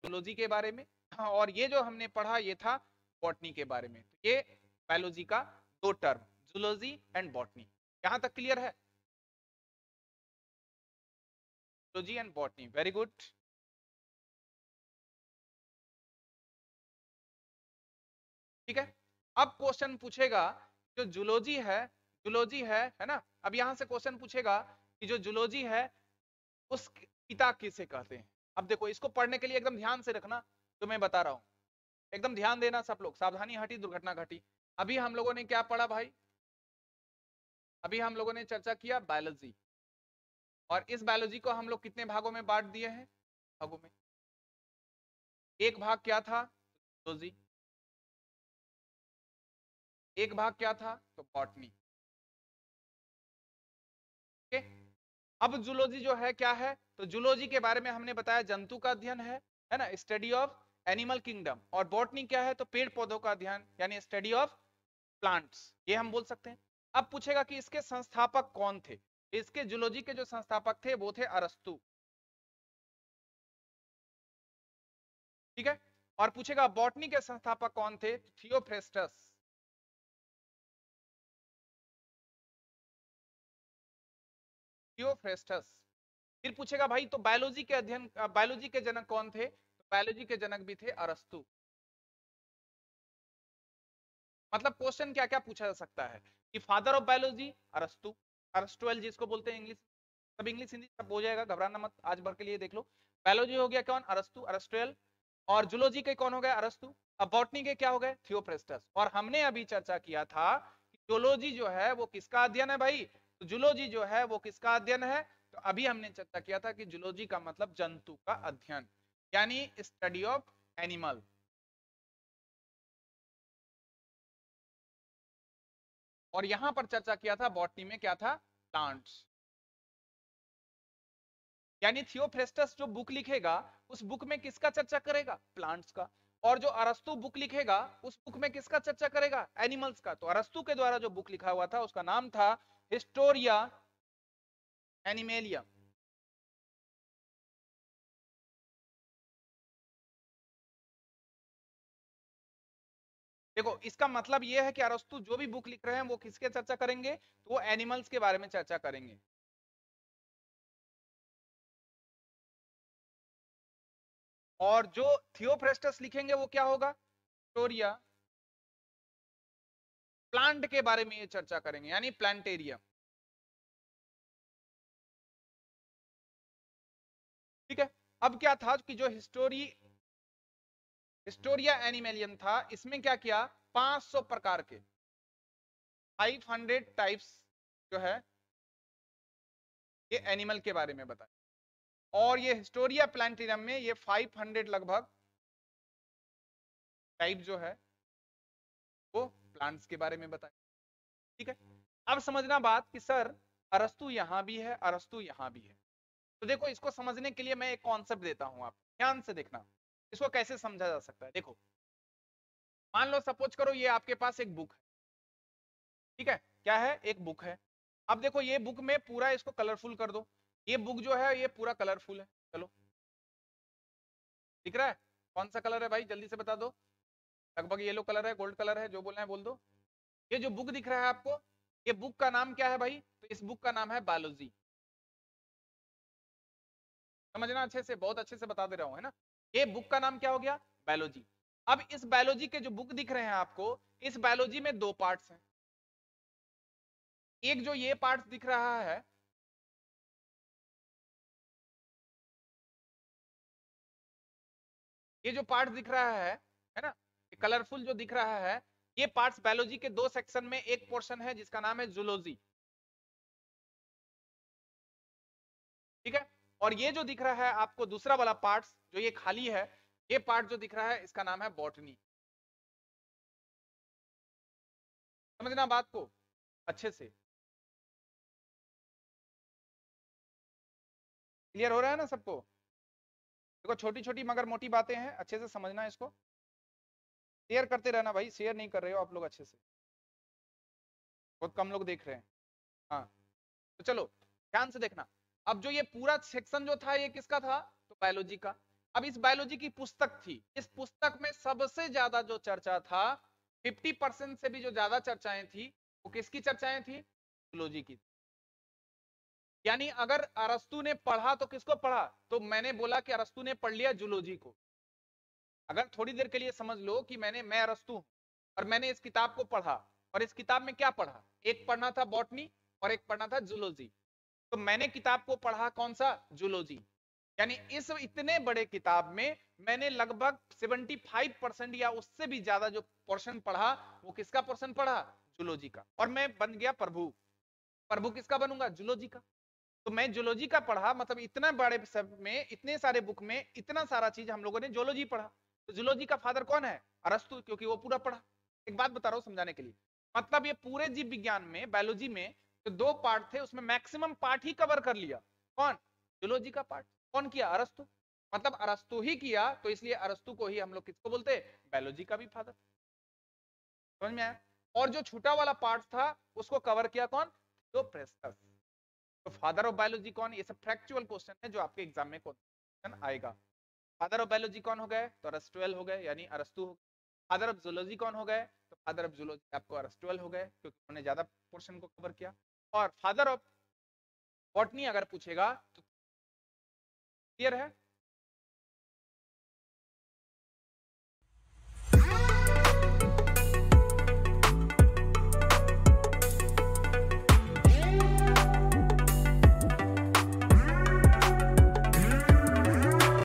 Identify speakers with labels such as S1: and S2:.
S1: Zoology के बारे में, और ये जो हमने पढ़ा ये था बॉटनी के बारे में। तो ये बायोलॉजी का दो टर्म, जूलॉजी एंड बॉटनी। यहां तक क्लियर है? Zoology and botany, very good. ठीक है, अब क्वेश्चन पूछेगा जो जूलॉजी है ना, अब यहां से क्वेश्चन पूछेगा कि जो जूलॉजी है उस पिता किसे कहते हैं। अब देखो इसको पढ़ने के लिए एकदम ध्यान से रखना जो मैं बता रहा हूं, एकदम ध्यान देना सब लोग, सावधानी हटी दुर्घटना घटी। अभी हम लोगों ने क्या पढ़ा भाई? अभी हम लोगों ने चर्चा किया बायोलॉजी, और इस बायोलॉजी को हम लोग कितने भागों में बांट दिए हैं? भागों में। एक भाग क्या था? जूलॉजी। एक भाग क्या था? तो बॉटनी। ओके, अब जूलॉजी जो है क्या है? तो जूलॉजी के बारे में हमने बताया जंतु का अध्ययन है ना, स्टडी ऑफ एनिमल किंगडम। और बॉटनी क्या है? तो पेड़ पौधों का अध्ययन, यानी स्टडी ऑफ प्लांट्स, ये हम बोल सकते हैं। अब पूछेगा कि इसके संस्थापक कौन थे। इसके जूलॉजी के जो संस्थापक थे वो थे अरस्तु। ठीक है, और पूछेगा बॉटनी के संस्थापक कौन थे? थियोफ्रेस्टस। थियोफ्रेस्टस। फिर पूछेगा भाई तो बायोलॉजी के अध्ययन, बायोलॉजी के जनक कौन थे? तो बायोलॉजी के जनक भी थे अरस्तु। मतलब क्वेश्चन क्या क्या पूछा जा सकता है कि फादर ऑफ बायोलॉजी अरस्तु, अरस्टुअल जिसको बोलते हैं इंग्लिश, सब इंग्लिश हिंदी सब हो जाएगा, घबराना मत, आज भर के लिए देख लो। बायोलॉजी हो गया कौन? अरस्तु, अरस्टुअल। और जूलॉजी के कौन हो गए? अरस्तु। अब बॉटनी के क्या हो गए? थियोफ्रेस्टस। और हमने अभी चर्चा किया था कि जूलॉजी जो है वो किसका अध्ययन है भाई? तो जूलॉजी जो है वो किसका अध्ययन है? तो अभी हमने चर्चा किया था कि जूलॉजी का मतलब जंतु का अध्ययन, यानी स्टडी ऑफ एनिमल। और यहां पर चर्चा किया था बॉटनी में क्या था? प्लांट्स। यानी थियोफ्रेस्टस जो बुक लिखेगा उस बुक में किसका चर्चा करेगा? प्लांट्स का। और जो अरस्तु बुक लिखेगा उस बुक में किसका चर्चा करेगा? एनिमल्स का। तो अरस्तु के द्वारा जो बुक लिखा हुआ था उसका नाम था हिस्टोरिया एनिमेलिया। देखो इसका मतलब यह है कि अरस्तु जो भी बुक लिख रहे हैं वो किसके चर्चा करेंगे? तो वो एनिमल्स के बारे में चर्चा करेंगे। और जो थियोफ्रेस्टस लिखेंगे वो क्या होगा? हिस्टोरिया प्लांट के बारे में ये चर्चा करेंगे, यानी प्लांटेरियम। ठीक है, अब क्या था कि जो हिस्टोरिया एनिमेलियन था, इसमें क्या किया? 500 प्रकार के, 500 टाइप्स जो है ये एनिमल के बारे में बताया। और ये हिस्टोरिया प्लांटेरियम में ये 500 लगभग टाइप जो है वो प्लांट्स के बारे में बताया। ठीक है, अब समझना बात कि सर अरस्तु यहां भी है, अरस्तु यहां भी है। तो देखो इसको समझने के लिए मैं एक कॉन्सेप्ट देता हूं, आप ध्यान से देखना इसको कैसे समझा जा सकता है। देखो मान लो सपोज करो ये आपके पास एक बुक है। ठीक है, क्या है? एक बुक है। अब देखो ये बुक में पूरा इसको कलरफुल कर दो, ये बुक जो है ये पूरा कलरफुल है। चलो दिख रहा है? कौन सा कलर है भाई जल्दी से बता दो। लगभग येलो कलर है, गोल्ड कलर है, जो बोलना है बोल दो। ये जो बुक दिख रहा है आपको, ये बुक का नाम क्या है भाई? तो इस बुक का नाम है बायोलॉजी। समझना अच्छे से, बहुत अच्छे से बता दे रहा हूं, है ना। ये बुक का नाम क्या हो गया? बायोलॉजी। अब इस बायोलॉजी के जो बुक दिख रहे हैं आपको, इस बायोलॉजी में दो पार्ट्स हैं। एक जो ये पार्ट दिख रहा है, ये जो पार्ट दिख रहा है ना, ये कलरफुल जो दिख रहा है, ये पार्ट्स बायोलॉजी के दो सेक्शन में एक पोर्शन है जिसका नाम है जूलॉजी। ठीक है, और ये जो दिख रहा है आपको दूसरा वाला पार्ट्स जो ये खाली है, ये पार्ट जो दिख रहा है इसका नाम है बॉटनी। समझना बात को अच्छे से, क्लियर हो रहा है ना सबको? देखो छोटी छोटी मगर मोटी बातें हैं, अच्छे से समझना इसको। शेयर करते रहना भाई, शेयर नहीं कर रहे हो आप लोग अच्छे से, बहुत कम लोग देख रहे हैं। हाँ, तो चलो ध्यान से देखना। अब जो ये पूरा सेक्शन जो था ये किसका था? तो बायोलॉजी का। अब इस बायोलॉजी की पुस्तक थी, इस पुस्तक में सबसे ज्यादा जो चर्चा था, 50% से भी जो ज्यादा चर्चाएं थी, वो किसकी चर्चाएं थी? जूलॉजी की। यानी अगर अरस्तु ने पढ़ा तो किसको पढ़ा? तो मैंने बोला कि अरस्तु ने पढ़ लिया जूलॉजी को। अगर थोड़ी देर के लिए समझ लो कि मैं अरस्तु हूं और मैंने इस किताब को पढ़ा, और इस किताब में क्या पढ़ा? एक पढ़ना था बॉटनी और एक पढ़ना था जूलॉजी। तो मैंने किताब को पढ़ा कौन सा? जूलॉजी। यानी इस इतने बड़े किताब में मैंने लगभग 75% या उससे भी ज्यादा जो पोर्शन पढ़ा, वो किसका पोर्शन पढ़ा? जूलॉजी का। और मैं बन गया प्रभु। प्रभु किसका बनूंगा? जूलॉजी का। तो मैं जूलॉजी का पढ़ा, मतलब इतना बड़े सब में, इतने सारे बुक में इतना सारा चीज हम लोगों ने जूलॉजी पढ़ा। तो जूलॉजी का फादर कौन है? अरस्तु, क्योंकि वो पूरा पढ़ा। एक बात बता रहा हूं समझाने के लिए, मतलब ये पूरे जीव विज्ञान में, बायोलॉजी में जो 2 पार्ट थे, उसमें मैक्सिमम पार्ट ही कवर कर लिया कौन? जूलॉजी का पार्ट। कौन किया? अरस्तु। मतलब अरस्तु ही किया, तो इसलिए अरस्तु को ही हम लोग किसको बोलते हैं? बायोलॉजी का भी फादर। समझ में आया? और जो छूटा वाला पार्ट था, उसको कवर किया कौन? तो प्रेस्टस। तो फादर ऑफ बायोलॉजी कौन? ये सब फैक्चुअल क्वेश्चन है जो आपके एग्जाम में क्वेश्चन आएगा। फादर ऑफ बायोलॉजी कौन हो गए? तो अरस्टुअल हो गए, यानी अरस्तु हो। फादर ऑफ जूलॉजी कौन हो गए? तो फादर ऑफ जूलॉजी आपको अरस्टुअल हो गए, क्योंकि उन्होंने ज्यादा पोर्शन को कवर किया। और फादर ऑफ बॉटनी अगर पूछेगा तो क्लियर है?